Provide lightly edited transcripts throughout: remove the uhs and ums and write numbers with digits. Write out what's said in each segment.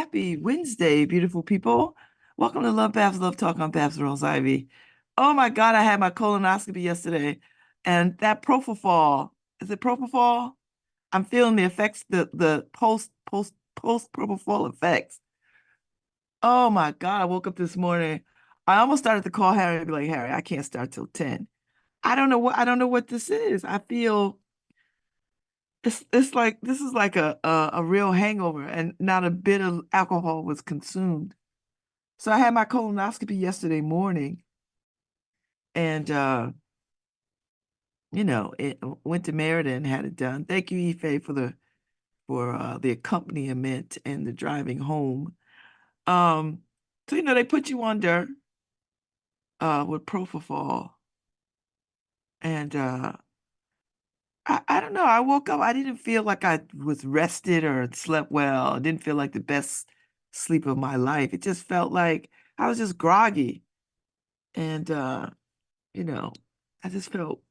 Happy Wednesday, beautiful people. Welcome to LoveBabz, Love Talk on Babz Rawls-Ivy. Oh my God, I had my colonoscopy yesterday, and that propofol, is it propofol? I'm feeling the effects, the post propofol effects. Oh my God, I woke up this morning. I almost started to call Harry and be like, Harry, I can't start till 10. I don't know what this is. I feel it's like this is like a real hangover, and not a bit of alcohol was consumed. So I had my colonoscopy yesterday morning, and it went to Merida and had it done. Thank you, Ife, for the accompaniment and the driving home. Um, so they put you under with propofol, and I don't know. I woke up, I didn't feel like I was rested or slept well. I didn't feel like the best sleep of my life. It just felt like I was just groggy, and you know, I just felt.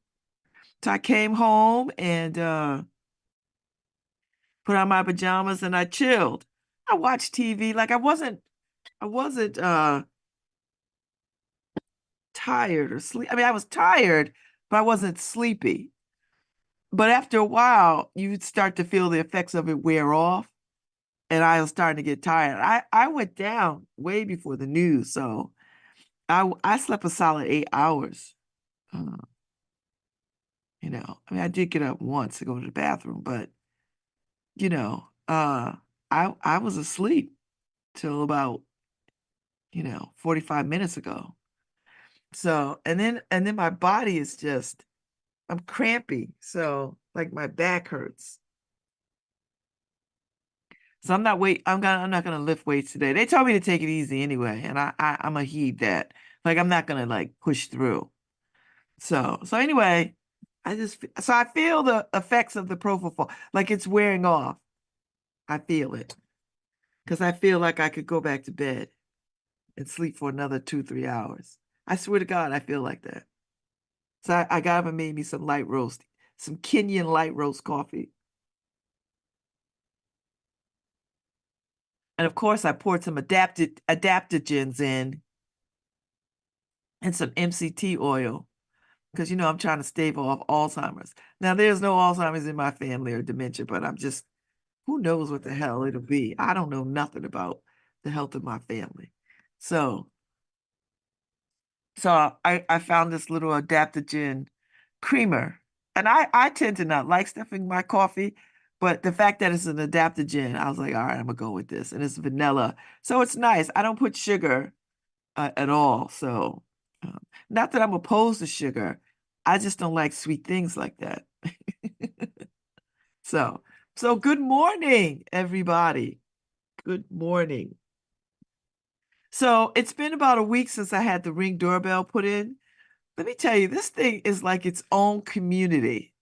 So I came home and put on my pajamas and I chilled. I watched TV. Like I wasn't tired or sleep. I mean, I was tired, but I wasn't sleepy. But after a while, you start to feel the effects of it wear off, and I was starting to get tired. I went down way before the news, so I slept a solid 8 hours. Uh, I mean, I did get up once to go to the bathroom, but you know, uh, I was asleep till about 45 minutes ago. So, and then my body is just, I'm crampy. So like my back hurts. So I'm not gonna lift weights today. They told me to take it easy anyway, and I'm gonna heed that. Like I'm not gonna like push through. So anyway, so I feel the effects of the propofol, like it's wearing off. I feel it because I feel like I could go back to bed and sleep for another 2, 3 hours. I swear to God, I feel like that. So I got up and made me some light roast, some Kenyan light roast coffee. And of course, I poured some adaptogens in and some MCT oil because I'm trying to stave off Alzheimer's. Now, there's no Alzheimer's in my family or dementia, but who knows what the hell it'll be. I don't know nothing about the health of my family. So, so I found this little adaptogen creamer. And I tend to not like stuff in my coffee, but the fact that it's an adaptogen, I was like, all right, I'm gonna go with this. And it's vanilla. So it's nice. I don't put sugar at all. So not that I'm opposed to sugar. I just don't like sweet things like that. So, so good morning, everybody. Good morning. So it's been about a week since I had the Ring doorbell put in. Let me tell you, this thing is like its own community.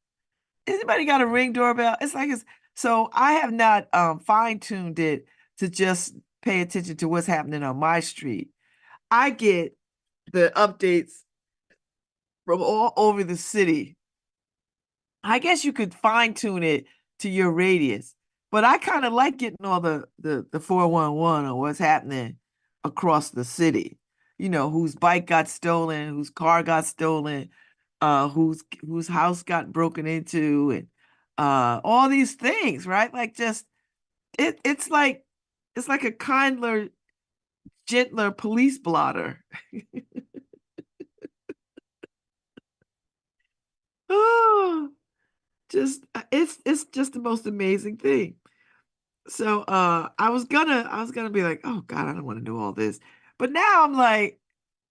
Anybody got a Ring doorbell? So I have not fine-tuned it to just pay attention to what's happening on my street. I get the updates from all over the city. I guess you could fine-tune it to your radius, but I kind of like getting all the 411 or what's happening across the city. Whose bike got stolen, whose car got stolen, whose house got broken into, and all these things, right? Like just it's like a kinder, gentler police blotter. Oh, it's just the most amazing thing. So I was gonna be like, oh God, I don't want to do all this. But now I'm like,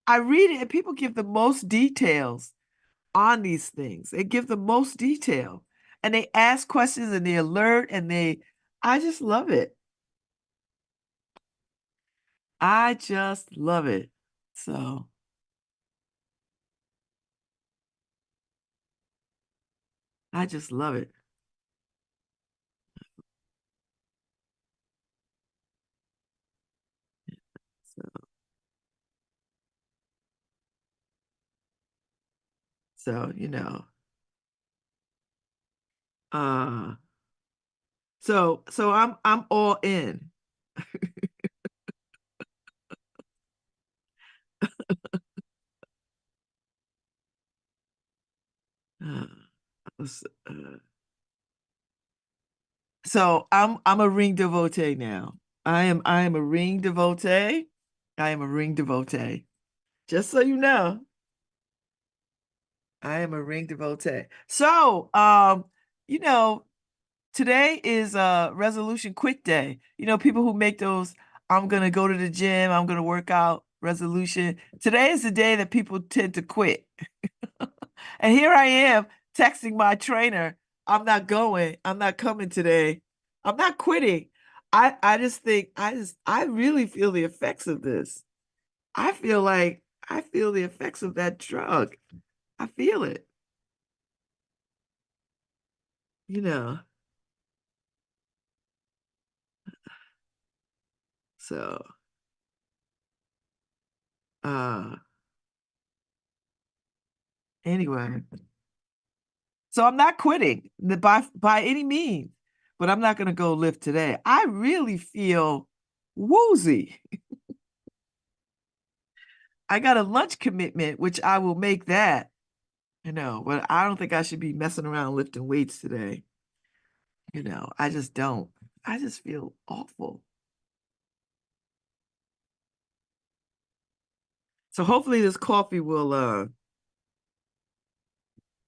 I read it and people give the most details on these things. They give the most detail and they ask questions and they alert and I just love it. I just love it. So, I just love it. So, so uh, so I'm all in. So I'm a ring devotee now. I am a ring devotee. I am a ring devotee. Just so you know, I am a ring devotee. So, you know, today is resolution quit day. You know, people who make those I'm gonna go to the gym, I'm gonna work out resolution. Today is the day that people tend to quit. And here I am texting my trainer, I'm not going, I'm not coming today. I'm not quitting. I just think I really feel the effects of this. I feel like I feel the effects of that drug. I feel it, you know. So uh anyway. So I'm not quitting by any means, but I'm not gonna go lift today. I really feel woozy. I got a lunch commitment, which I will make that, but I don't think I should be messing around lifting weights today. I just don't. I just feel awful. So hopefully this coffee will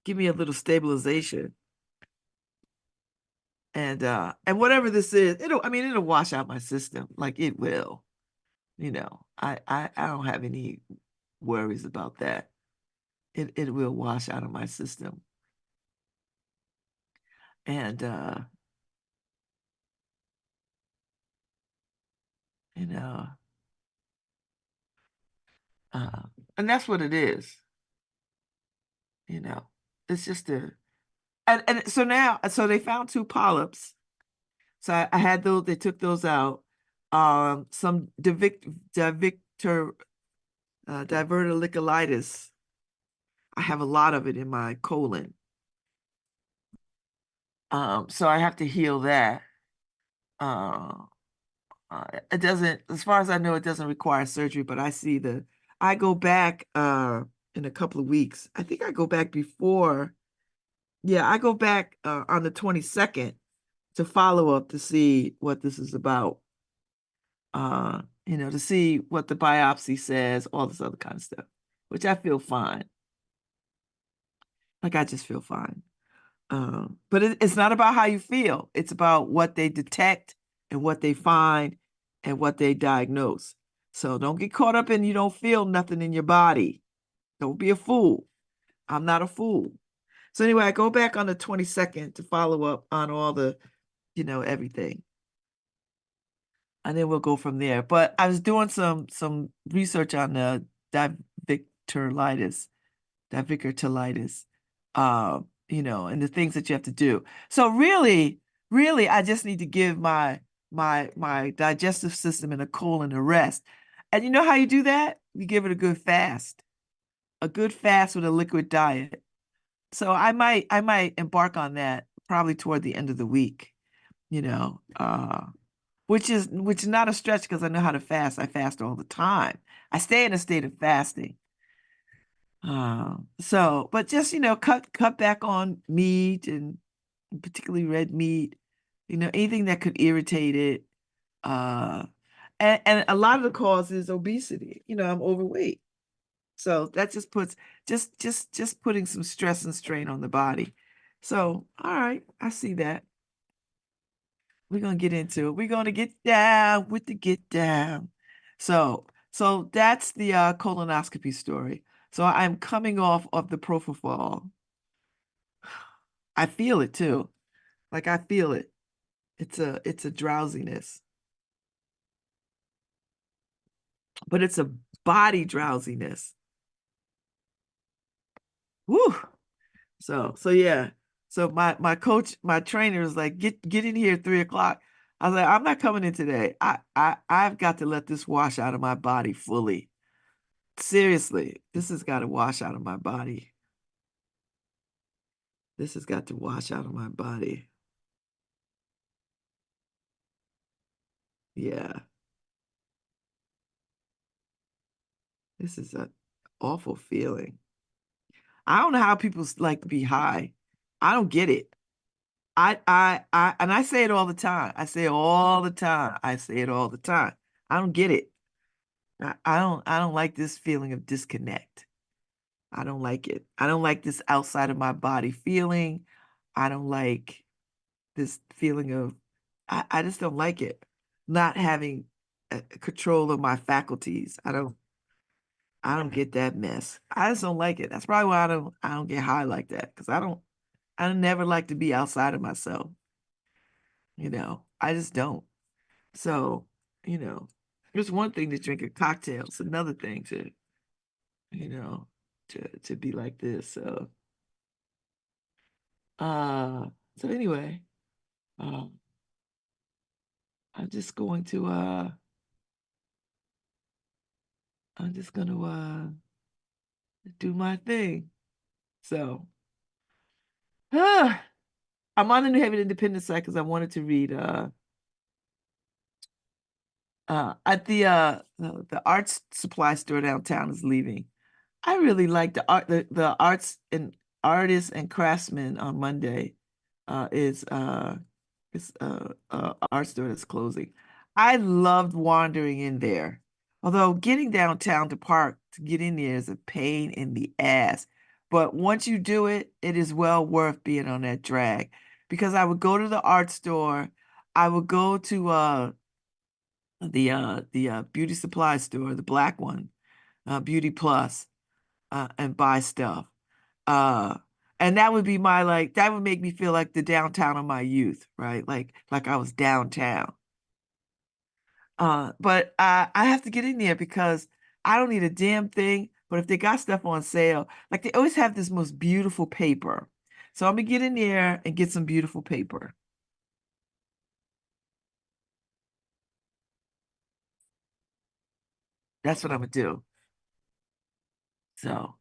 give me a little stabilization. And whatever this is, it'll wash out my system. Like it will. I don't have any worries about that. It will wash out of my system. And you know, uh and that's what it is, you know. It's just a and so they found two polyps. So I had those, they took those out. Some diverticulitis. I have a lot of it in my colon. So I have to heal that. Uh, it doesn't, as far as I know, it doesn't require surgery, but I go back in a couple of weeks. I think I go back before, yeah, I go back on the 22nd to follow up to see what this is about. To see what the biopsy says, all this other kind of stuff, which I feel fine. Like I just feel fine. But it's not about how you feel. It's about what they detect and what they find and what they diagnose. So don't get caught up in you don't feel nothing in your body. Don't be a fool. I'm not a fool. So anyway, I go back on the 22nd to follow up on all the, everything. And then we'll go from there. But I was doing some research on the diverticulitis, diverticulitis, and the things that you have to do. So really, really, I just need to give my digestive system and a colon a rest. And you know how you do that? You give it a good fast with a liquid diet. So I might embark on that probably toward the end of the week, you know, which is not a stretch because I know how to fast. I fast all the time. I stay in a state of fasting. But just, cut back on meat and particularly red meat, anything that could irritate it. Uh, and a lot of the cause is obesity. I'm overweight. So that just puts just putting some stress and strain on the body. So, all right, I see that. We're gonna get into it. We're gonna get down with the get down. So that's the colonoscopy story. So I'm coming off of the propofol. I feel it too. Like I feel it. It's a drowsiness, but it's a body drowsiness. Woo. So yeah. So my coach, my trainer is like, get in here at 3 o'clock. I was like, I'm not coming in today. I've got to let this wash out of my body fully. Seriously, this has got to wash out of my body. This has got to wash out of my body. Yeah, this is an awful feeling. I don't know how people like to be high. I don't get it. And I say it all the time. I say it all the time. I say it all the time. I don't get it. I don't like this feeling of disconnect. I don't like it. I don't like this outside of my body feeling. I don't like this feeling of, I just don't like it. Not having control of my faculties. I don't get that mess. I just don't like it. That's probably why I don't get high like that. Because I never like to be outside of myself. I just don't. So, you know, it's one thing to drink a cocktail. It's another thing you know, to be like this. Uh, so anyway, um, I'm just going to I'm just gonna do my thing. So, I'm on the New Haven Independent site because I wanted to read at the arts supply store downtown is leaving. I really like the arts and artists and craftsmen on Monday is art store that's closing. I loved wandering in there. Although getting downtown to park to get in there is a pain in the ass. But once you do it, it is well worth being on that drag. Because I would go to the art store, I would go to the beauty supply store, the black one, Beauty Plus, and buy stuff. Uh, and that would be my like that would make me feel like the downtown of my youth, right? Like I was downtown. But I have to get in there because I don't need a damn thing. But if they got stuff on sale, like they always have this most beautiful paper. So I'm gonna get in there and get some beautiful paper. That's what I'm gonna do. So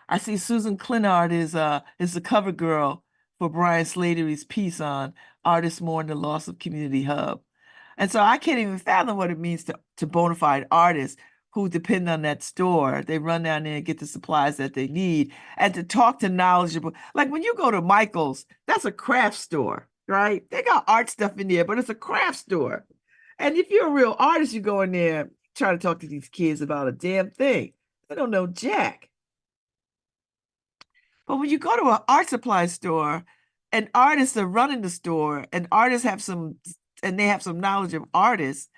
I see Susan Clinard is the cover girl for Brian Slatery's piece on artists mourn the loss of community hub. And so I can't even fathom what it means to bona fide artists who depend on that store. They run down there and get the supplies that they need and to talk to knowledgeable. Like when you go to Michael's, that's a craft store, right? They got art stuff in there, but it's a craft store. And if you're a real artist, you go in there, try to talk to these kids about a damn thing. They don't know jack. But when you go to an art supply store and artists are running the store and artists have some and they have some knowledge of artists,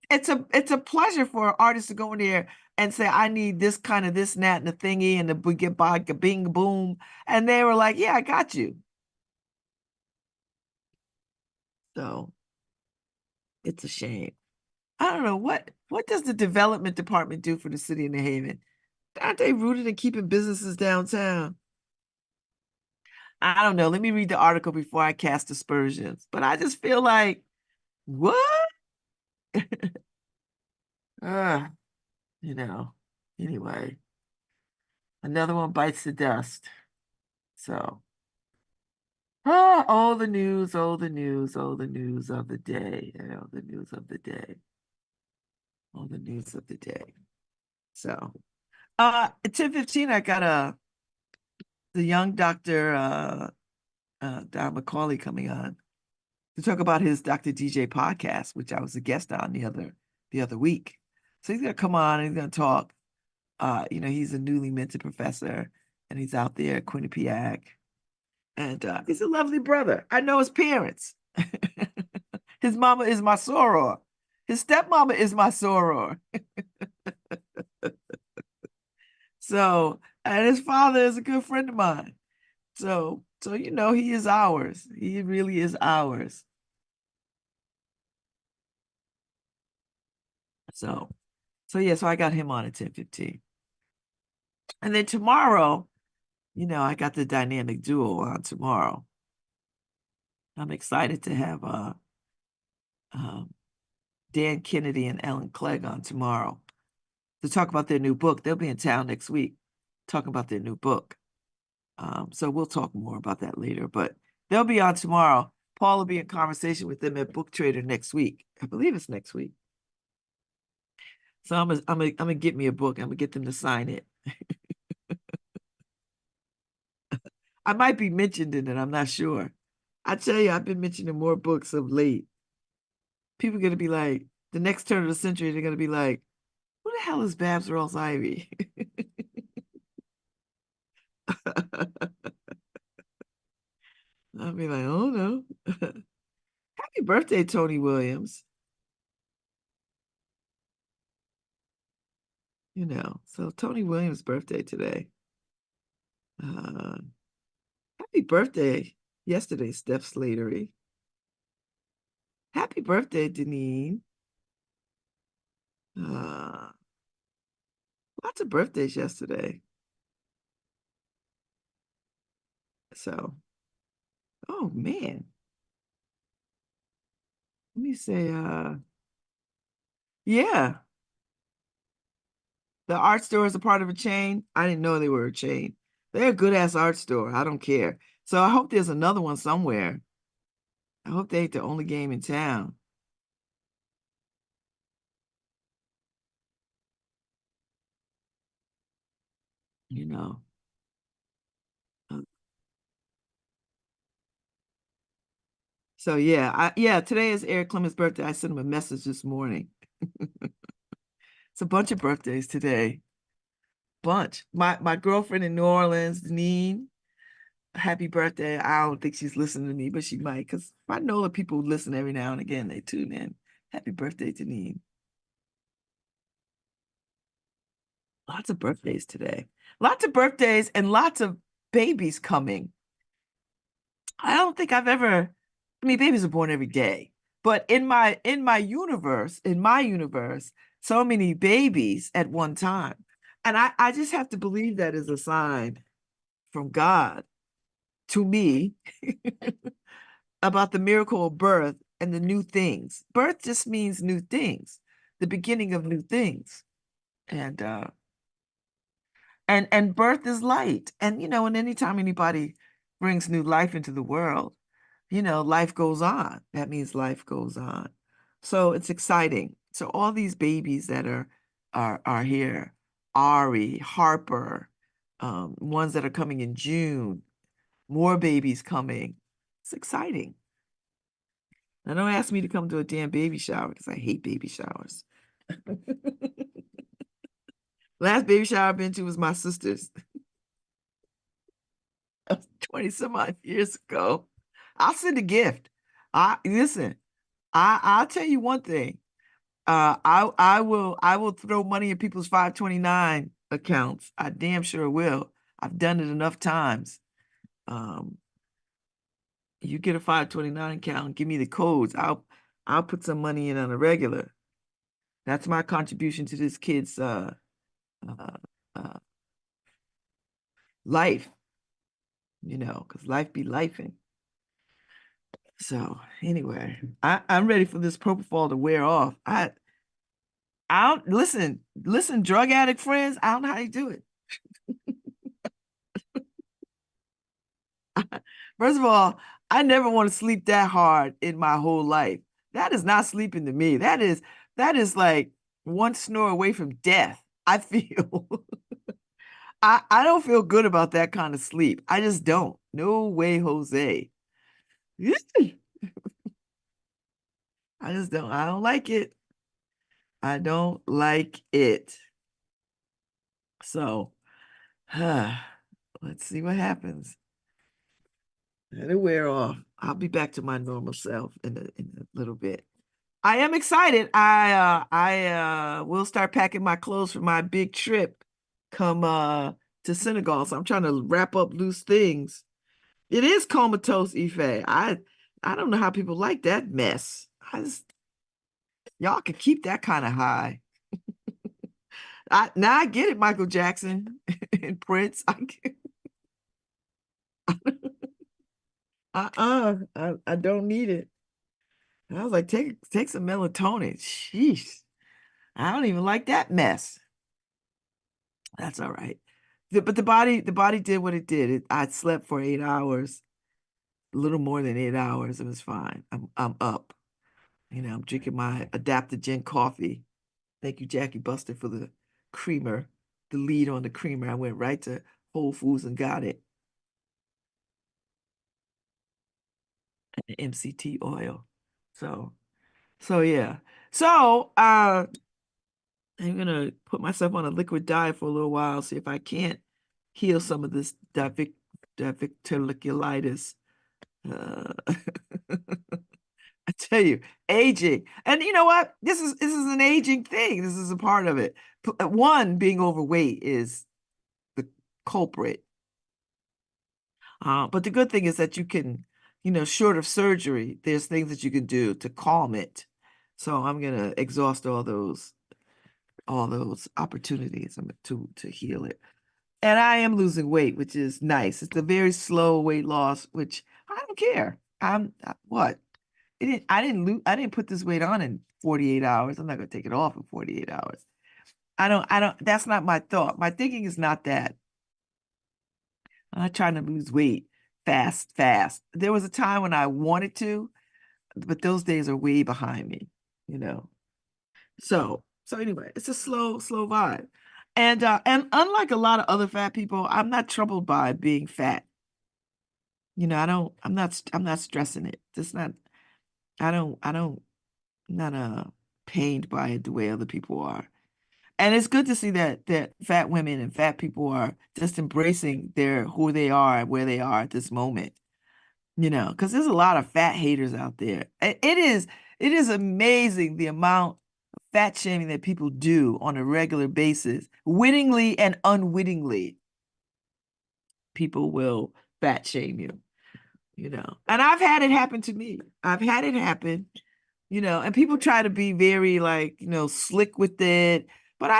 it's a pleasure for an artist to go in there and say, I need this kind of this and that and the thingy and the get by bing boom. And they were like, yeah, I got you. So it's a shame. I don't know what does the development department do for the city of New Haven? Aren't they rooted in keeping businesses downtown? I don't know. Let me read the article before I cast aspersions. But I just feel like, what? Uh, you know. Anyway, another one bites the dust. So, all the news, all the news, all the news of the day, all the news of the day, all the news of the day. So, at 10:15, I got the young Dr. Don McCauley coming on to talk about his Dr. DJ podcast, which I was a guest on the other week. So he's gonna come on and he's gonna talk. He's a newly minted professor and he's out there at Quinnipiac. And he's a lovely brother. I know his parents. His mama is my soror. His stepmama is my soror. So, and his father is a good friend of mine. So he is ours. He really is ours. So, so I got him on at 10:15. And then tomorrow, I got the dynamic duo on tomorrow. I'm excited to have um, Dan Kennedy and Ellen Clegg on tomorrow to talk about their new book. They'll be in town next week talking about their new book. So we'll talk more about that later, but they'll be on tomorrow. Paul will be in conversation with them at Book Trader next week. I believe it's next week. So I'm gonna get me a book. I'm gonna get them to sign it. I might be mentioned in it. I'm not sure. I tell you, I've been mentioning more books of late. People are gonna be like, the next turn of the century, they're gonna be like, "Who the hell is Babz Rawls-Ivy?" I'll be like, "Oh no." Happy birthday, Tony Williams. So Tony Williams' birthday today. Uh, happy birthday yesterday, Steph Slatery. Happy birthday, Deneen. Uh, lots of birthdays yesterday. So, oh man. Let me say, yeah, the art store is a part of a chain. I didn't know they were a chain. They're a good ass art store. I don't care. So I hope there's another one somewhere. I hope they ain't the only game in town. You know. Uh, So yeah, today is Eric Clement's birthday. I sent him a message this morning. It's a bunch of birthdays today. Bunch. My girlfriend in New Orleans, Neen, happy birthday. I don't think she's listening to me, but she might, because I know the people who listen every now and again, they tune in. Happy birthday to Neen. Lots of birthdays today. Lots of birthdays and lots of babies coming. I don't think I've ever, I mean, babies are born every day, but in my universe, so many babies at one time. And I just have to believe that is a sign from God to me about the miracle of birth and the new things. Birth just means new things, the beginning of new things. And birth is light. And anytime anybody brings new life into the world, life goes on. That means life goes on. So it's exciting. So all these babies that are here, Ari, Harper, ones that are coming in June, more babies coming. It's exciting. Now don't ask me to come to a damn baby shower because I hate baby showers. Last baby shower I've been to was my sister's. 20 some odd years ago. I'll send a gift. I listen, I'll tell you one thing. I will throw money in people's 529 accounts. I damn sure will. I've done it enough times. Um, you get a 529 account, give me the codes. I'll put some money in on a regular. That's my contribution to this kid's uh, uh life, because life be lifing. So anyway, I'm ready for this propofol to wear off. I don't listen, drug addict friends. I don't know how you do it. First of all, I never want to sleep that hard in my whole life. That is not sleeping to me. That is like one snore away from death. I feel I don't feel good about that kind of sleep. I just don't. No way, Jose. I just don't. I don't like it. I don't like it. So, let's see what happens. Let it wear off. I'll be back to my normal self in a little bit. I am excited. I will start packing my clothes for my big trip come to Senegal. So I'm trying to wrap up loose things. It is comatose, Ife. I don't know how people like that mess. Y'all can keep that kind of high. Now I get it, Michael Jackson and Prince. I don't need it. I was like, take some melatonin. Sheesh. I don't even like that mess. That's all right. But the body did what it did. I slept for 8 hours, a little more than 8 hours. It was fine. I'm up. I'm drinking my adaptogen coffee. Thank you, Jackie Buster, for the creamer, the lead on the creamer. I went right to Whole Foods and got it. and MCT oil. So, so yeah. So, I'm gonna put myself on a liquid diet for a little while, see if I can't heal some of this diverticulitis. Uh, I tell you, aging. And you know what? This is an aging thing. This is a part of it. One, being overweight is the culprit. But the good thing is that you can, short of surgery, there's things that you can do to calm it. So I'm gonna exhaust all those opportunities to heal it. And I am losing weight, which is nice. It's a very slow weight loss, which I don't care. What? I didn't put this weight on in 48 hours. I'm not gonna take it off in 48 hours. I don't, that's not my thought. My thinking is not that. I'm not trying to lose weight fast. There was a time when I wanted to, but those days are way behind me, you know. So anyway, it's a slow vibe. And unlike a lot of other fat people, I'm not troubled by being fat. I'm not stressing it. It's not, I don't, I'm not pained by it the way other people are. And it's good to see that fat women and fat people are just embracing who they are and where they are at this moment. Because there's a lot of fat haters out there. It is amazing the amount of fat shaming that people do on a regular basis, wittingly and unwittingly. People will fat shame you. And I've had it happen to me. I've had it happen, and people try to be very like, slick with it. But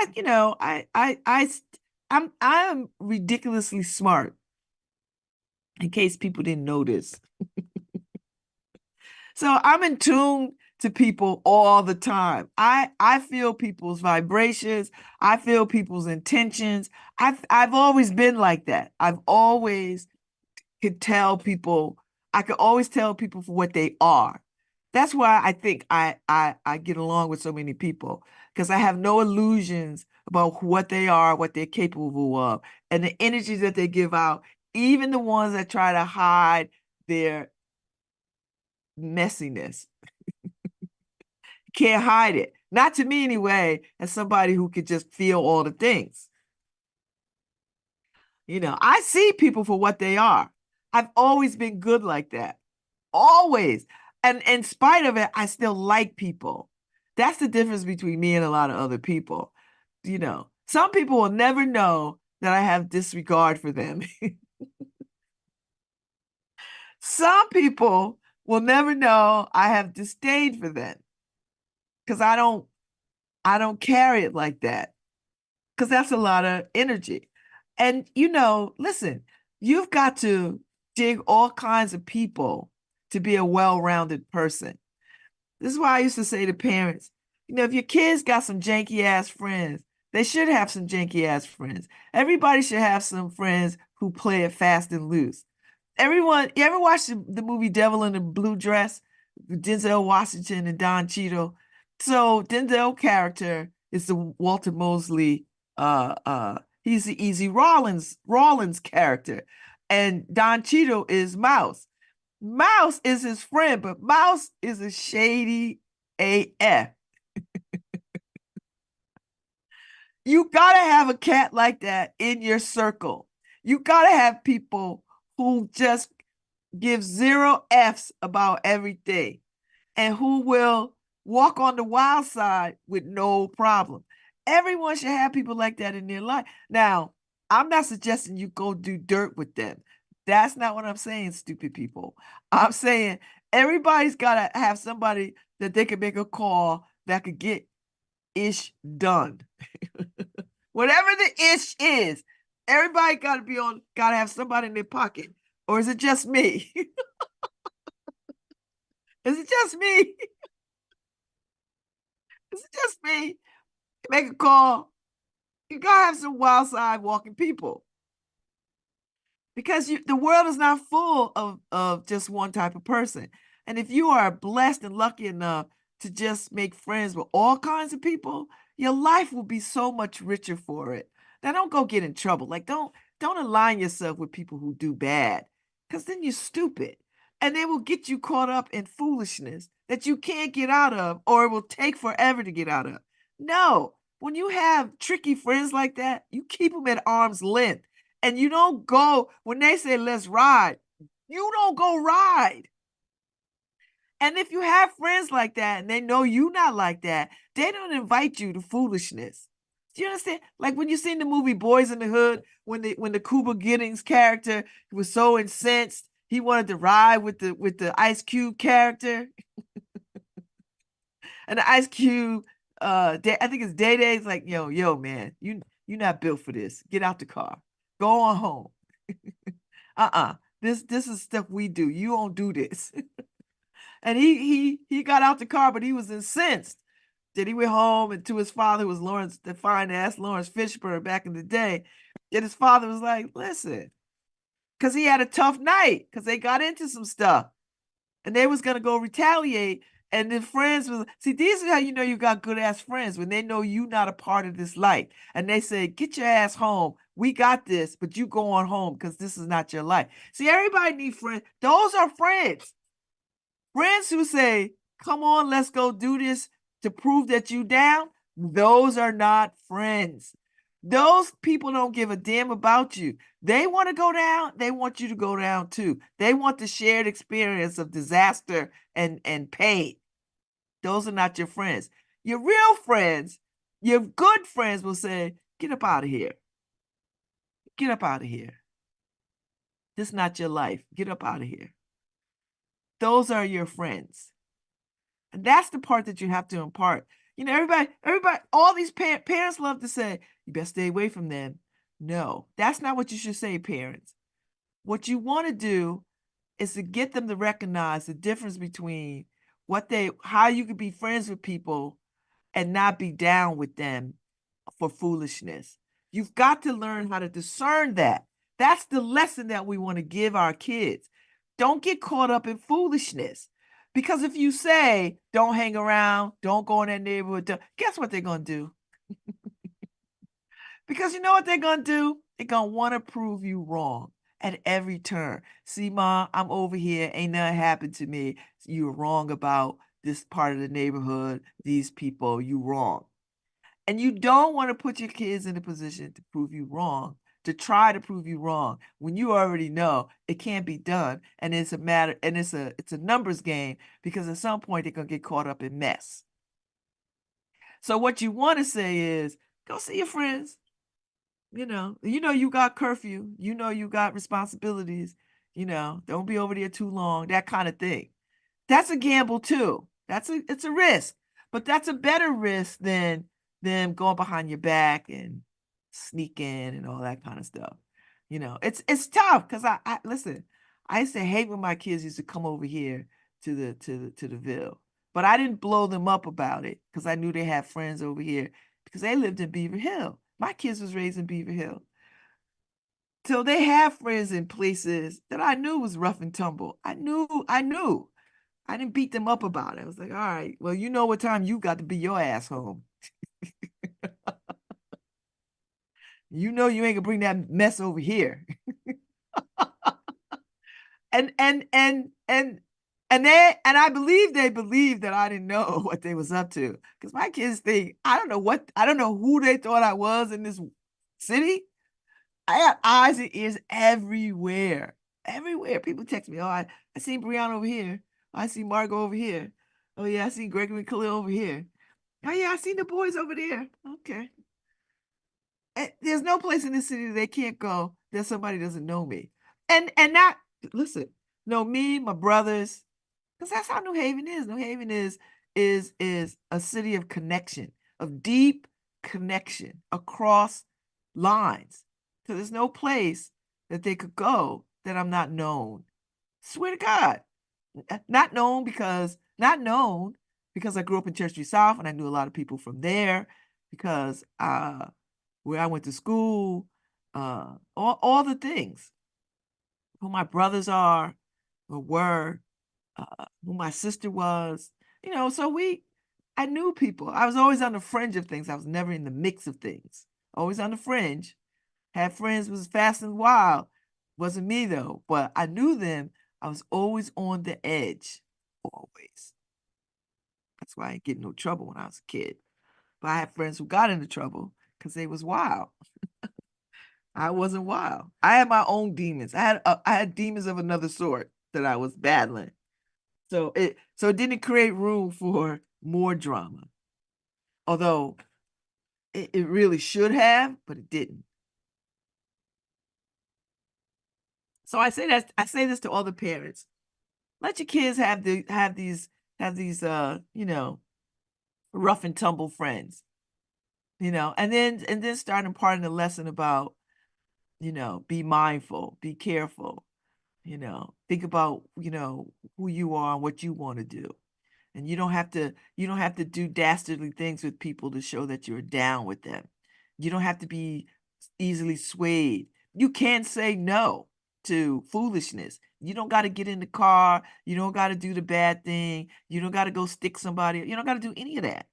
I'm ridiculously smart, in case people didn't notice. So I'm in tune to people all the time. I feel people's vibrations. I feel people's intentions. I've always been like that. I've always could tell people. I could always tell people for what they are. That's why I think I get along with so many people, because I have no illusions about what they are, what they're capable of, and the energies that they give out, even the ones that try to hide their messiness. Can't hide it. Not to me anyway, as somebody who could just feel all the things. I see people for what they are. I've always been good like that. Always. And in spite of it, I still like people. That's the difference between me and a lot of other people. Some people will never know that I have disregard for them. Some people will never know I have disdain for them, because I don't carry it like that, because that's a lot of energy. And listen, you've got to dig all kinds of people to be a well-rounded person. This is why I used to say to parents, if your kids got some janky ass friends, they should have some janky ass friends. Everybody should have some friends who play it fast and loose. You ever watch the movie Devil in a Blue Dress with Denzel Washington and Don Cheadle? So Denzel character is the Walter Mosley, he's the Easy Rawlins character. And Don Cheadle is Mouse. Mouse is his friend, but Mouse is a shady AF. You gotta have a cat like that in your circle. You gotta have people who just give zero F's about everything, and who will walk on the wild side with no problem. Everyone should have people like that in their life. Now, I'm not suggesting you go do dirt with them. That's not what I'm saying, stupid people. I'm saying everybody's got to have somebody that they can make a call that could get ish done. Whatever the ish is, everybody got to have somebody in their pocket. Or is it just me? Is it just me? Is it just me? Make a call. You gotta have some wild side walking people, because the world is not full of just one type of person. And if you are blessed and lucky enough to just make friends with all kinds of people, your life will be so much richer for it. Now, don't go get in trouble. Like, don't align yourself with people who do bad, because then you're stupid. And they will get you caught up in foolishness that you can't get out of, or it will take forever to get out of. No, when you have tricky friends like that, you keep them at arm's length. And you don't go, when they say, let's ride, you don't go ride. And if you have friends like that and they know you not like that, they don't invite you to foolishness. Do you understand? Like when you seen the movie Boys in the Hood, when the Cuba Giddings character was so incensed, he wanted to ride with the Ice Cube character. And the Ice Cube, I think it's Day Day's like, yo, man, you not built for this. Get out the car. Go on home. This is stuff we do. You won't do this. And he got out the car, but he was incensed. Then he went home and to his father, who was Lawrence, the fine ass Lawrence Fishburne back in the day. And his father was like, listen, because he had a tough night, because they got into some stuff. And they was gonna go retaliate. And then friends was, see, these are how you know you got good ass friends, when they know you not a part of this life. And they say, get your ass home. We got this, but you go on home because this is not your life. See, everybody need friends. Those are friends. Friends who say, come on, let's go do this to prove that you down. Those are not friends. Those people don't give a damn about you. They want to go down. They want you to go down too. They want the shared experience of disaster and pain. Those are not your friends. Your real friends, your good friends will say, get up out of here. Get up out of here. This is not your life. Get up out of here. Those are your friends. And that's the part that you have to impart. Everybody, all these parents love to say, you better stay away from them. No, that's not what you should say, parents. What you want to do is to get them to recognize the difference between how you could be friends with people and not be down with them for foolishness. You've got to learn how to discern that. That's the lesson that we want to give our kids. Don't get caught up in foolishness. Because if you say, don't hang around, don't go in that neighborhood, guess what they're going to do? Because you know what they're going to do? They're going to want to prove you wrong at every turn. See, Mom, I'm over here. Ain't nothing happened to me. You're wrong about this part of the neighborhood, these people, you wrong. And you don't want to put your kids in a position to prove you wrong, to try to prove you wrong, when you already know it can't be done. And it's a matter, and it's a numbers game, because at some point they're going to get caught up in mess. So what you want to say is, go see your friends. You got curfew, you got responsibilities, don't be over there too long, that kind of thing. That's a gamble too. It's a risk, but that's a better risk than them going behind your back and sneaking and all that kind of stuff. It's tough, because I listen, I used to hate when my kids used to come over here to the Ville, but I didn't blow them up about it, because I knew they had friends over here, because they lived in Beaver Hill. My kids was raised in Beaver Hill. So they have friends in places that I knew was rough and tumble. I knew. I didn't beat them up about it. I was like, all right, well, you know what time you got to be your ass home. You know you ain't gonna bring that mess over here. and I believe they believed that I didn't know what they was up to. Because my kids think, I don't know who they thought I was in this city. I got eyes and ears everywhere. Everywhere. People text me, oh, I seen Brianna over here. Oh, I see Margot over here. Oh yeah, I see Gregory Khalil over here. Oh yeah, I seen the boys over there. Okay. And there's no place in this city that they can't go that somebody doesn't know me. And not, listen, know me, my brothers, because that's how New Haven is. New Haven is a city of connection, of deep connection across lines. So there's no place that they could go that I'm not known. Swear to God. Not known because I grew up in Church Street South, and I knew a lot of people from there, because where I went to school, all the things, who my brothers are or were, who my sister was, so I knew people. I was always on the fringe of things. I was never in the mix of things. Always on the fringe. Had friends was fast and wild. Wasn't me though, but I knew them. I was always on the edge, always. That's why I didn't get in no trouble when I was a kid. But I had friends who got into trouble because they was wild. I wasn't wild. I had my own demons. I had demons of another sort that I was battling. So it didn't create room for more drama. Although it really should have, but it didn't. So I say this to all the parents. Let your kids have these rough and tumble friends, and then start imparting a lesson about, be mindful, be careful, think about, who you are and what you want to do. And you don't have to do dastardly things with people to show that you're down with them. You don't have to be easily swayed. You can say no to foolishness. You don't got to get in the car. You don't got to do the bad thing. You don't got to go stick somebody. You don't got to do any of that.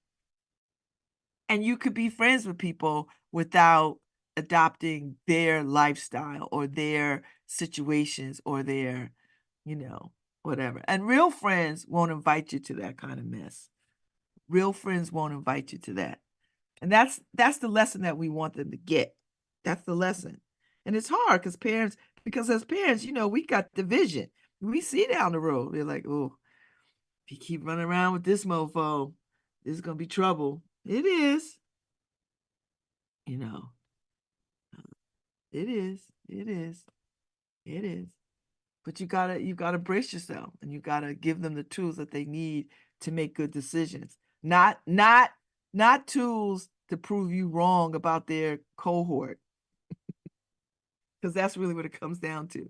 And you could be friends with people without adopting their lifestyle or their situations or their, you know, whatever. And real friends won't invite you to that kind of mess. Real friends won't invite you to that. And that's the lesson that we want them to get. That's the lesson. And it's hard because as parents, we got the vision. We see down the road. We're like, oh, if you keep running around with this mofo, this is gonna be trouble. It is, you know, it is, it is, it is. But you gotta brace yourself and you gotta give them the tools that they need to make good decisions. Not tools to prove you wrong about their cohort, because that's really what it comes down to.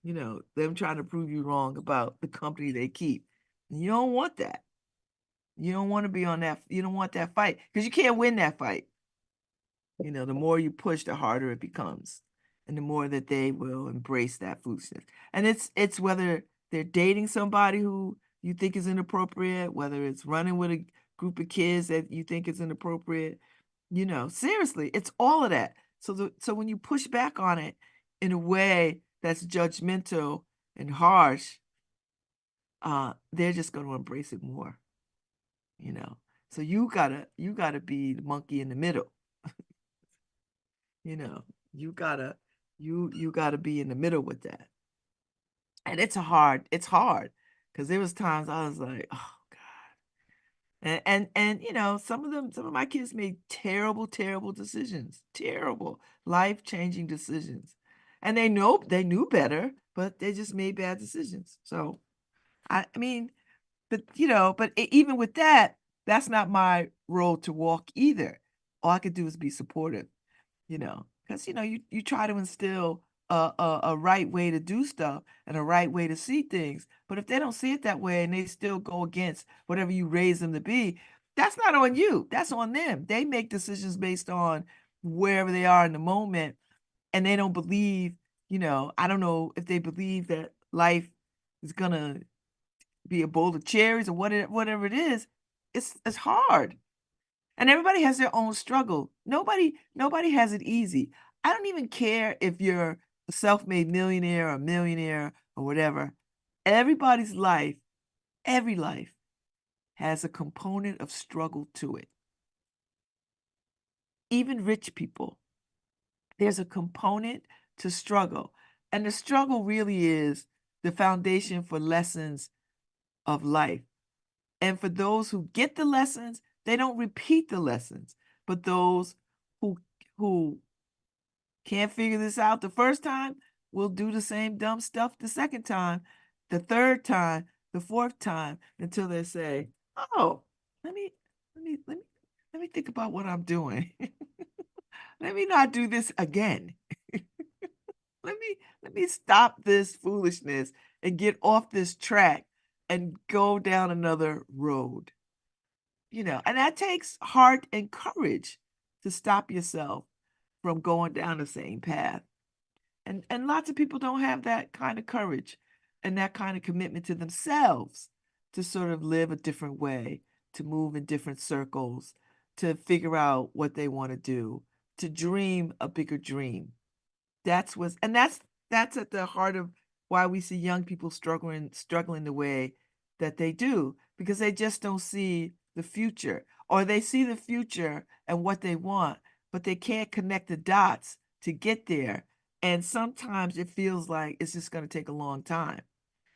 Them trying to prove you wrong about the company they keep. And you don't want that. You don't want to be on that. You don't want that fight because you can't win that fight. The more you push, the harder it becomes, and the more that they will embrace that foolishness. And it's whether they're dating somebody who you think is inappropriate, whether it's running with a group of kids that you think is inappropriate. Seriously, it's all of that. So when you push back on it in a way that's judgmental and harsh, they're just going to embrace it more. You know. So you gotta be the monkey in the middle. You know, you gotta you gotta be in the middle with that. And it's hard because there was times I was like, oh God. And some of my kids made terrible, terrible decisions, terrible, life-changing decisions. And they knew better, but they just made bad decisions. So I mean, but even with that, that's not my role to walk either. All I could do is be supportive. Because you try to instill a right way to do stuff and a right way to see things. But if they don't see it that way and they still go against whatever you raise them to be, that's not on you. That's on them. They make decisions based on wherever they are in the moment, and they don't believe, I don't know if they believe that life is gonna be a bowl of cherries or whatever it is. It's hard. And everybody has their own struggle. Nobody has it easy. I don't even care if you're a self-made millionaire or millionaire or whatever. Everybody's life, every life has a component of struggle to it. Even rich people, there's a component to struggle. And the struggle really is the foundation for lessons of life. And for those who get the lessons, they don't repeat the lessons. But those who can't figure this out the first time will do the same dumb stuff the second time, the third time, the fourth time, until they say, "Oh, let me let me let me let me think about what I'm doing. Let me not do this again. Let me stop this foolishness and get off this track and go down another road." And that takes heart and courage to stop yourself from going down the same path. And lots of people don't have that kind of courage and that kind of commitment to themselves to sort of live a different way, to move in different circles, to figure out what they want to do, to dream a bigger dream. That's at the heart of why we see young people struggling the way that they do, because they just don't see the future, or they see the future and what they want, but they can't connect the dots to get there. And sometimes it feels like it's just going to take a long time.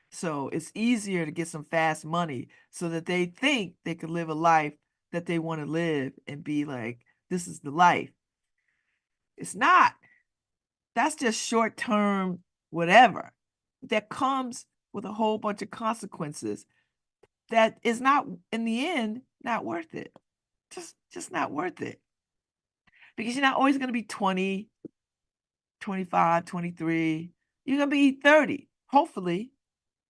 So it's easier to get some fast money so that they think they could live a life that they want to live and be like, this is the life. It's not. That's just short term, whatever. That comes with a whole bunch of consequences that is not, in the end, not worth it. Just not worth it. Because you're not always going to be 20, 25, 23. You're going to be 30. Hopefully,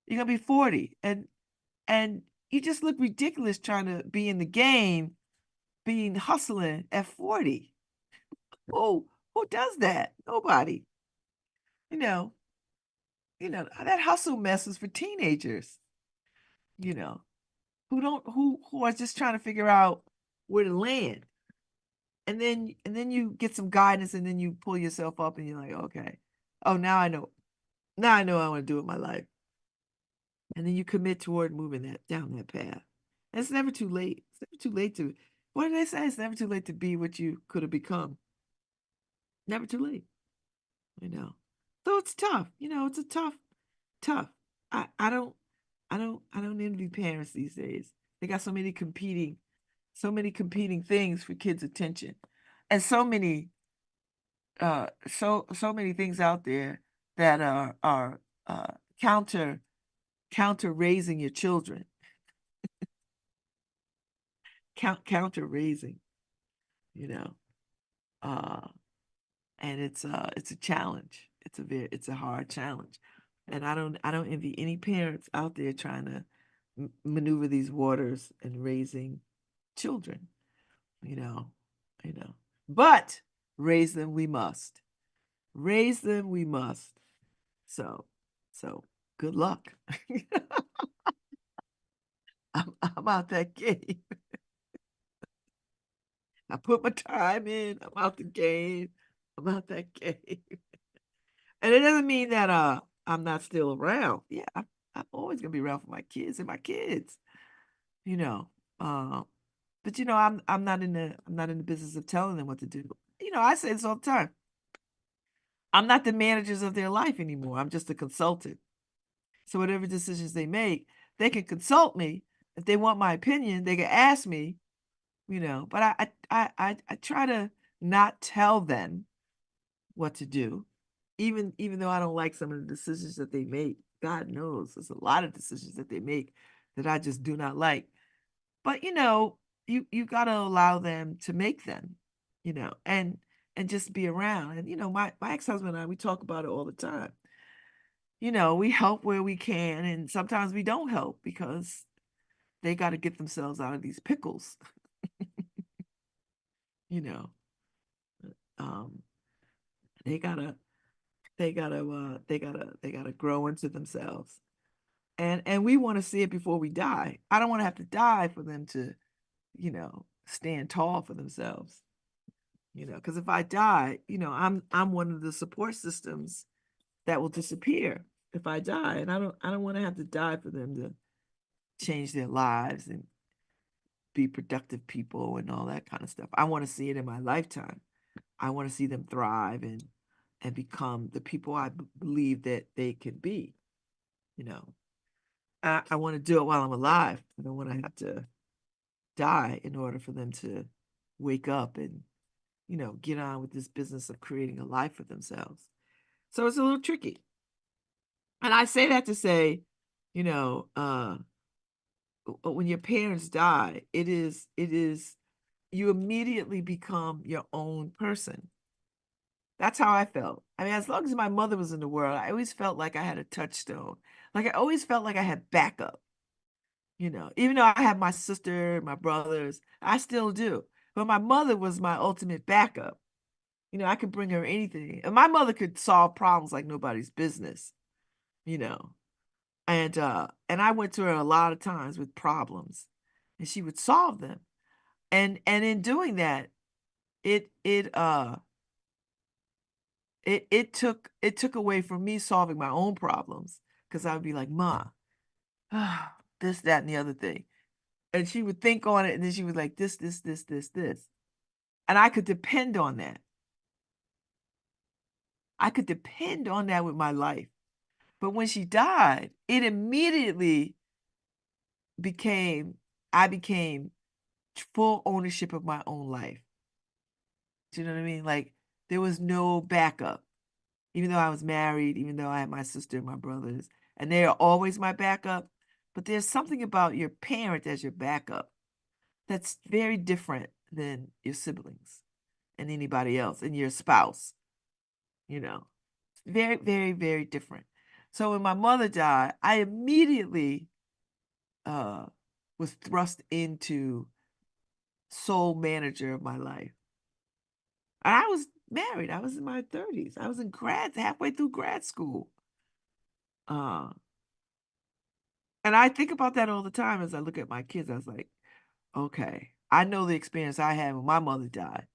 you're going to be 40. And you just look ridiculous trying to be in the game, being hustling at 40. Oh, who does that? Nobody. You know, that hustle mess is for teenagers, you know, who are just trying to figure out where to land. And then you get some guidance, and then you pull yourself up and you're like, okay, oh, now I know. Now I know what I want to do with my life. And then you commit toward moving that down that path. And it's never too late. It's never too late to, what do they say? It's never too late to be what you could have become. Never too late, you know. So it's tough. It's a tough. I don't envy parents these days. They got so many competing things for kids' attention. And so many things out there that are counter raising your children. Counter raising, you know. Uh and it's a challenge. It's a hard challenge. And I don't envy any parents out there trying to maneuver these waters and raising children, you know, you know. But raise them we must. Raise them we must. So so good luck. I'm out that game. I put my time in. I'm out the game. I'm out that game. And it doesn't mean that I'm not still around. Yeah, I'm always gonna be around for my kids and my kids, you know. Uh, but I'm not in the business of telling them what to do. I say this all the time. I'm not the managers of their life anymore. I'm just a consultant. So whatever decisions they make, they can consult me. If they want my opinion, they can ask me, But I try to not tell them what to do, even though I don't like some of the decisions that they make. God knows there's a lot of decisions that they make that I just do not like. But you got to allow them to make them, and just be around. And my ex-husband and I, we talk about it all the time. We help where we can, and sometimes we don't help because they got to get themselves out of these pickles. you know um they gotta they gotta grow into themselves, and we want to see it before we die. I don't want to have to die for them to stand tall for themselves, because if I die, I'm one of the support systems that will disappear if I die. And I don't want to have to die for them to change their lives and be productive people and all that kind of stuff. I want to see it in my lifetime. I want to see them thrive and become the people I believe that they can be. You know, I want to do it while I'm alive. I don't want to have to die in order for them to wake up and get on with this business of creating a life for themselves. So it's a little tricky. And I say that to say, you know, uh, when your parents die, it is you immediately become your own person. That's how I felt. I mean, as long as my mother was in the world, I always felt like I had a touchstone. Like I always felt like I had backup, even though I have my sister, my brothers, I still do. But my mother was my ultimate backup. I could bring her anything. And my mother could solve problems like nobody's business, you know. And I went to her a lot of times with problems, and she would solve them. And in doing that, it it took away from me solving my own problems because I would be like, Ma, this, that, and the other thing. And she would think on it and then she was like, this. And I could depend on that. I could depend on that with my life. But when she died, it immediately became, I became full ownership of my own life. Do you know what I mean? Like there was no backup. Even though I was married, even though I had my sister and my brothers, and they are always my backup. But there's something about your parent as your backup that's very different than your siblings and anybody else and your spouse, you know. Very, very, very different. So when my mother died, I immediately uh, was thrust into sole manager of my life. And I was married. I was in my 30s. I was in halfway through grad school. Uh, and I think about that all the time as I look at my kids. I was like, okay, I know the experience I had when my mother died.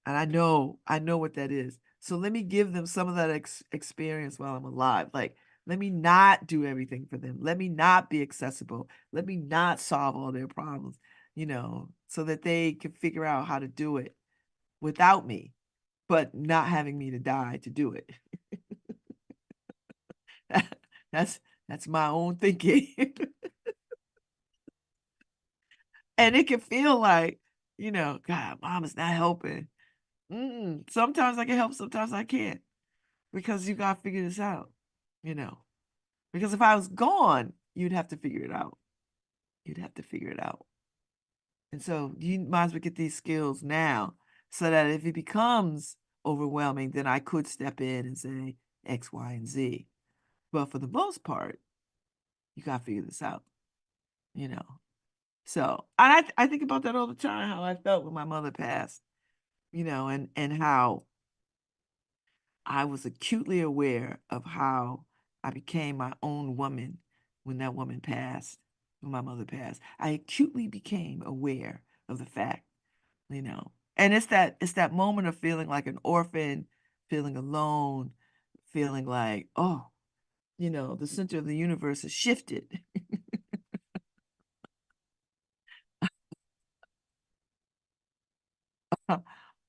And I know what that is. So let me give them some of that experience while I'm alive. Like, let me not do everything for them. Let me not be accessible. Let me not solve all their problems, so that they can figure out how to do it without me, but not having me to die to do it. That's that's my own thinking. And it can feel like, God, mom is not helping. Sometimes I can help, sometimes I can't. Because you got to figure this out, you know. Because if I was gone, you'd have to figure it out. You'd have to figure it out. And so you might as well get these skills now so that if it becomes overwhelming, then I could step in and say X, Y, and Z. But for the most part, you got to figure this out, you know. So I think about that all the time, how I felt when my mother passed, and how I was acutely aware of how I became my own woman when that woman passed, when my mother passed. I acutely became aware of the fact, And it's that moment of feeling like an orphan, feeling alone, feeling like, oh, the center of the universe has shifted.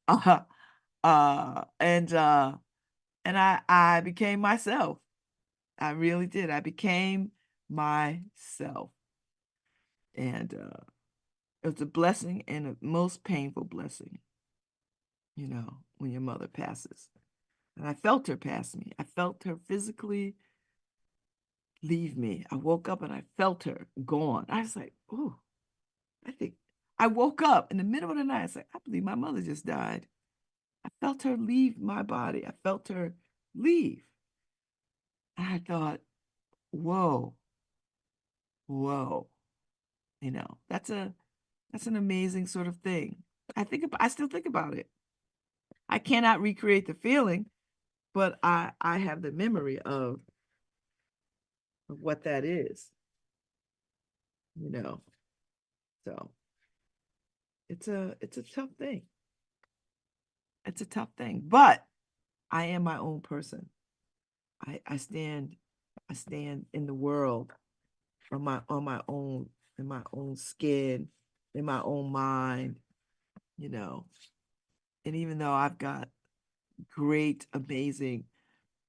uh, and I became myself. I really did. I became myself. And it was a blessing and a most painful blessing, when your mother passes. And I felt her pass me. I felt her physically leave me. I woke up and I felt her gone. I was like, oh, I think I woke up in the middle of the night. I was like, I believe my mother just died. I felt her leave my body. I felt her leave. I thought, whoa, whoa, that's an amazing sort of thing. I still think about it. I cannot recreate the feeling, but I have the memory of what that is, you know. So it's a tough thing. It's a tough thing, but I am my own person. I stand in the world on my own, in my own skin, in my own mind, you know. And even though I've got great, amazing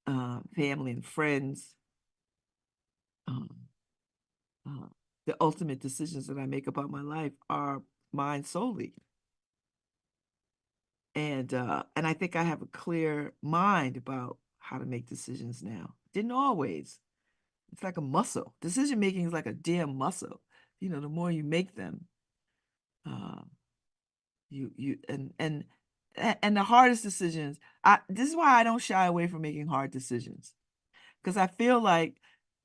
family and friends, um, uh, the ultimate decisions that I make about my life are mine solely. And I think I have a clear mind about how to make decisions now. Didn't always. It's like a muscle. Decision making is like a damn muscle. The more you make them, uh, you and the hardest decisions. This is why I don't shy away from making hard decisions, because I feel like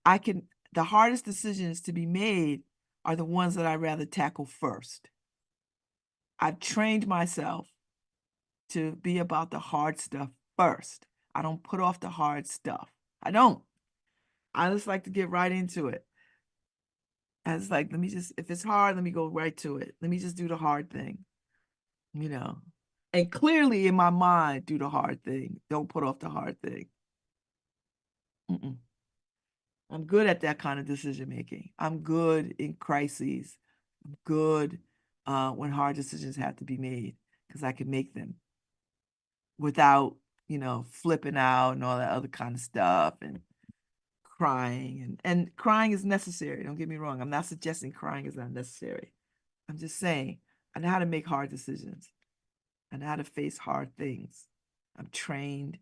I can. The hardest decisions to be made are the ones that I rather tackle first. I've trained myself to be about the hard stuff first. I don't put off the hard stuff. I don't. I just like to get right into it. I was like, let me just, if it's hard, let me go right to it. Let me just do the hard thing, you know. And clearly in my mind, do the hard thing. Don't put off the hard thing. Mm-mm. I'm good at that kind of decision making. I'm good in crises. I'm good when hard decisions have to be made because I can make them without, flipping out and all that other kind of stuff and crying. And crying is necessary. Don't get me wrong. I'm not suggesting crying is not necessary. I'm just saying I know how to make hard decisions. I know how to face hard things. I'm trained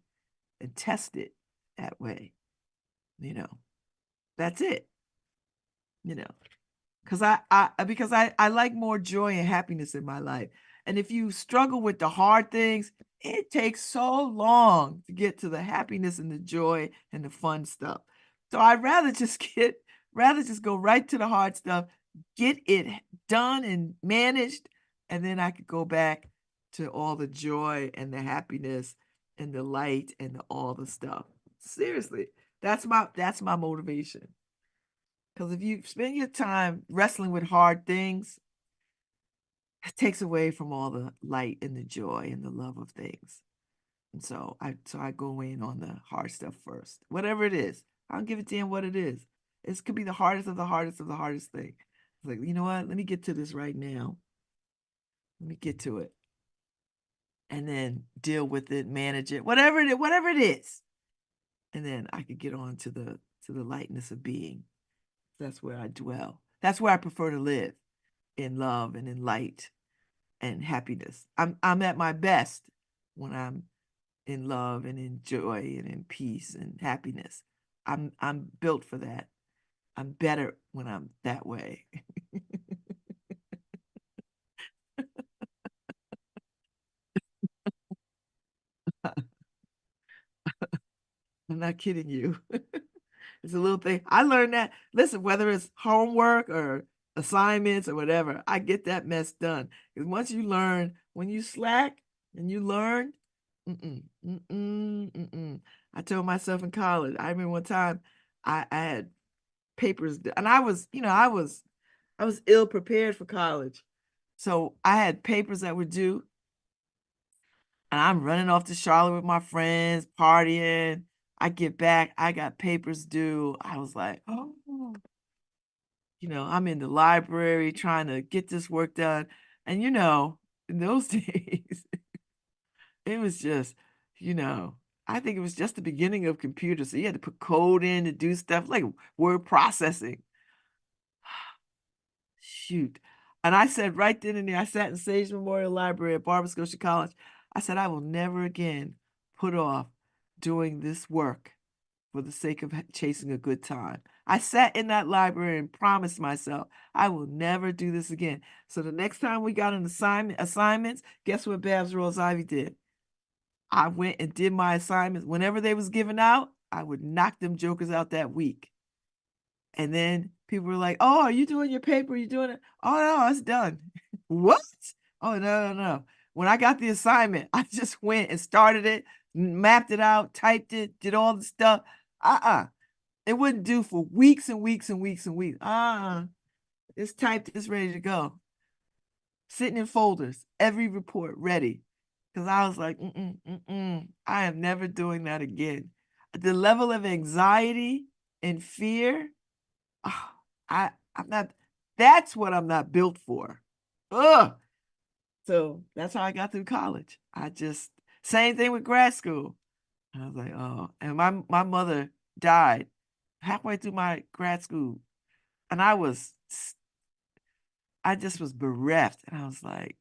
and tested that way. That's it. You know, because I like more joy and happiness in my life. And if you struggle with the hard things, it takes so long to get to the happiness and the joy and the fun stuff. So I'd rather just go right to the hard stuff, get it done and managed, and then I could go back to all the joy and the happiness and the light and all the stuff. Seriously, that's my motivation. Because if you spend your time wrestling with hard things, it takes away from all the light and the joy and the love of things. And so I go in on the hard stuff first. Whatever it is. I don't give a damn what it is. It could be the hardest of the hardest of the hardest thing. It's like, you know what? Let me get to this right now. Let me get to it. And then deal with it, manage it, whatever it is. And then I could get on to the lightness of being. That's where I dwell. That's where I prefer to live, in love and in light and happiness. I'm at my best when I'm in love and in joy and in peace and happiness. I'm built for that. I'm better when I'm that way. I'm not kidding you. It's a little thing. I learned that. Listen, whether it's homework or assignments or whatever, I get that mess done. Because once you learn, when you slack and you learn, mm-mm, mm-mm, mm-mm. I told myself in college, I remember one time I had papers, and I was ill prepared for college. So I had papers that were due, and I'm running off to Charlotte with my friends, partying. I get back, I got papers due. I was like, oh, I'm in the library trying to get this work done. And in those days, it was just, you know, I think it was just the beginning of computers. So you had to put code in to do stuff like word processing. Shoot. And I said right then and there, I sat in Sage Memorial Library at Barber Scotia College. I said, I will never again put off doing this work for the sake of chasing a good time. I sat in that library and promised myself I will never do this again. So the next time we got an assignments, guess what Babz Rawls-Ivy did? I went and did my assignments. Whenever they was given out, I would knock them jokers out that week. And then people were like, "Oh, are you doing your paper? Are you doing it?" "Oh no, it's done." "What?" "Oh no, no, no." When I got the assignment, I just went and started it, mapped it out, typed it, did all the stuff. It wouldn't do for weeks and weeks and weeks and weeks. It's typed, it's ready to go. Sitting in folders, every report ready. Because I was like, I am never doing that again. The level of anxiety and fear, oh, I'm not, that's what I'm not built for. Ugh. So that's how I got through college. Same thing with grad school. I was like, oh, and my mother died halfway through my grad school. And I just was bereft. And I was like,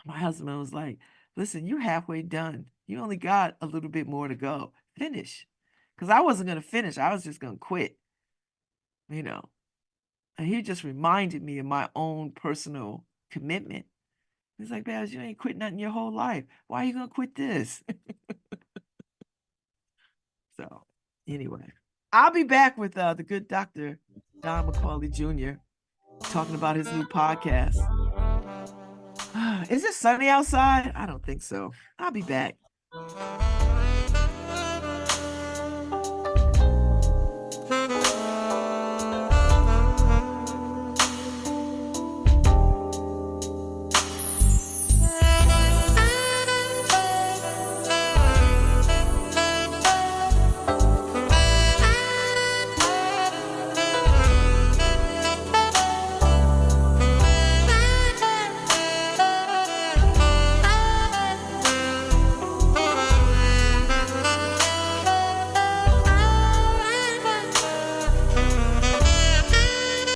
my husband was like, listen, you're halfway done. You only got a little bit more to go. Finish. Because I wasn't going to finish. I was just going to quit, you know. And he just reminded me of my own personal commitment. He's like, Babz, you ain't quit nothing your whole life. Why are you going to quit this? So, anyway, I'll be back with the good Dr. Don McCauley Jr. talking about his new podcast. Is it sunny outside? I don't think so. I'll be back.